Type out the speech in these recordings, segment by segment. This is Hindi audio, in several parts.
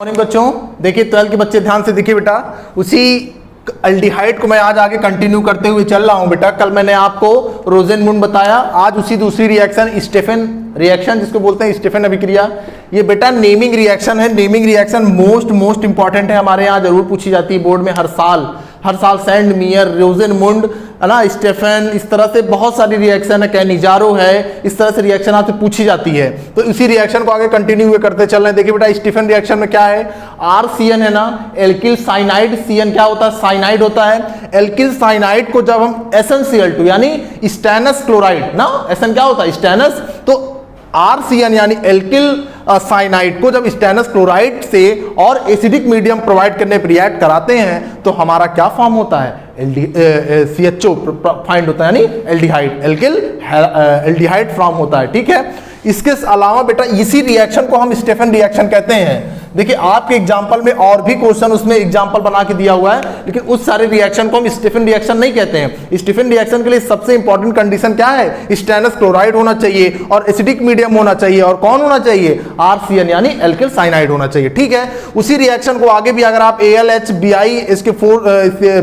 मॉर्निंग बच्चों, देखिए 12th के बच्चे ध्यान से देखिए बेटा, उसी अल्डिहाइड को मैं आज आगे कंटिन्यू करते हुए चल रहा हूं बेटा। कल मैंने आपको रोजेनमुंड बताया, आज उसी दूसरी रिएक्शन स्टेफन रिएक्शन जिसको बोलते हैं स्टेफन अभिक्रिया। ये बेटा नेमिंग रिएक्शन है। नेमिंग रिएक्शन मोस्ट इंपॉर्टेंट है, हमारे यहाँ जरूर पूछी जाती है बोर्ड में हर साल। सैंड मियर, रोजेनमुंड है ना, स्टेफन, इस तरह से बहुत सारी रिएक्शन है, कैनिजारो है, इस तरह से रिएक्शन आपसे पूछी जाती है। तो इसी रिएक्शन को आगे कंटिन्यू हुए करते चल रहे हैं। देखिए बेटा, स्टेफन रिएक्शन में क्या है, RCN है ना, एल्किल साइनाइड। CN क्या होता है, साइनाइड होता है। एल्किल साइनाइड को जब हम SnCl2 यानी स्टेनस क्लोराइड ना, SN क्या होता है, स्टेनस, तो RCN यानी एल्किल साइनाइड को जब स्टेनस क्लोराइड से और एसिडिक मीडियम प्रोवाइड करने पर रिएक्ट कराते हैं तो हमारा क्या फॉर्म होता है, CHO फाइंड होता है, यानी एल्डिहाइड, एल्किल एल्डिहाइड फॉर्म होता है। ठीक है, इसके अलावा बेटा इसी रिएक्शन को हम स्टेफन रिएक्शन कहते हैं। देखिए आपके एग्जाम्पल में और भी क्वेश्चन उसमें एग्जाम्पल बना के दिया हुआ है, लेकिन उस सारे रिएक्शन को हम स्टेफन रिएक्शन नहीं कहते हैं। स्टेफन रिएक्शन के लिए सबसे इंपॉर्टेंट कंडीशन क्या है, स्टेनस क्लोराइड होना चाहिए और एसिडिक मीडियम होना चाहिए, और कौन होना चाहिए, RCN यानी एल्किल साइनाइड होना चाहिए। ठीक है, उसी रिएक्शन को आगे भी अगर आप ALH BI इसके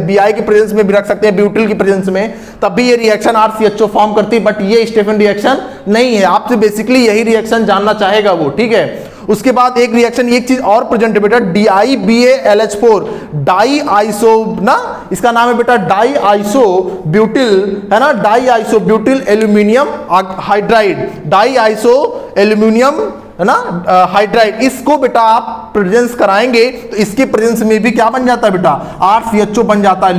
BI के प्रेजेंस में भी रख सकते हैं, ब्यूटिल की प्रेजेंस में, तब भी ये रिएक्शन RCHO फॉर्म करती है, बट ये स्टेफन रिएक्शन नहीं है। आपसे बेसिकली यही रिएक्शन जानना चाहेगा वो। ठीक है, उसके बाद एक रिएक्शन, एक चीज और प्रेजेंट है बेटा, DIBALH4 डाई आइसो ना, इसका नाम है बेटा डाई आइसो ब्यूटिल, है ना, di iso butyl aluminium hydride, di iso aluminium है ना हाइड्राइड। इसको बेटा आप प्रेजेंस कराएंगे तो इसके प्रेजेंस में भी क्या बन जाता है बेटा, RCHO बन जाता है।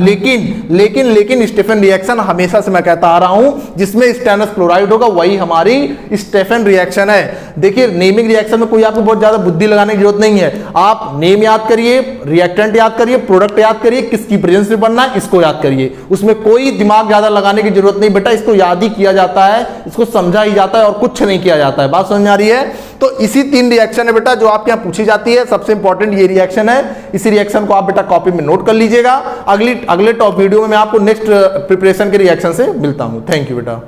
लेकिन स्टेफन रिएक्शन हमेशा से मैं कहता आ रहा हूं जिसमें स्टेनस क्लोराइड होगा वही हमारी स्टेफन रिएक्शन है। देखिए नेमिंग रिएक्शन में कोई आपको बहुत ज्यादा बुद्धि लगाने की जरूरत नहीं है। आप नेम याद करिए, रिएक्टेंट याद करिए, प्रोडक्ट याद करिए, किसकी प्रेजेंस में बनना है इसको याद करिए, उसमें कोई दिमाग ज्यादा लगाने की जरूरत नहीं बेटा। इसको याद ही किया जाता है, इसको समझा ही जाता है और कुछ नहीं किया जाता है। बात समझ आ रही है? तो इसी 3 रिएक्शन है बेटा जो आपके यहाँ पूछी जाती है। सबसे इंपॉर्टेंट ये रिएक्शन है, इसी रिएक्शन को आप बेटा कॉपी में नोट कर लीजिएगा। अगले टॉप वीडियो में मैं आपको नेक्स्ट प्रिपरेशन के रिएक्शन से मिलता हूं। थैंक यू बेटा।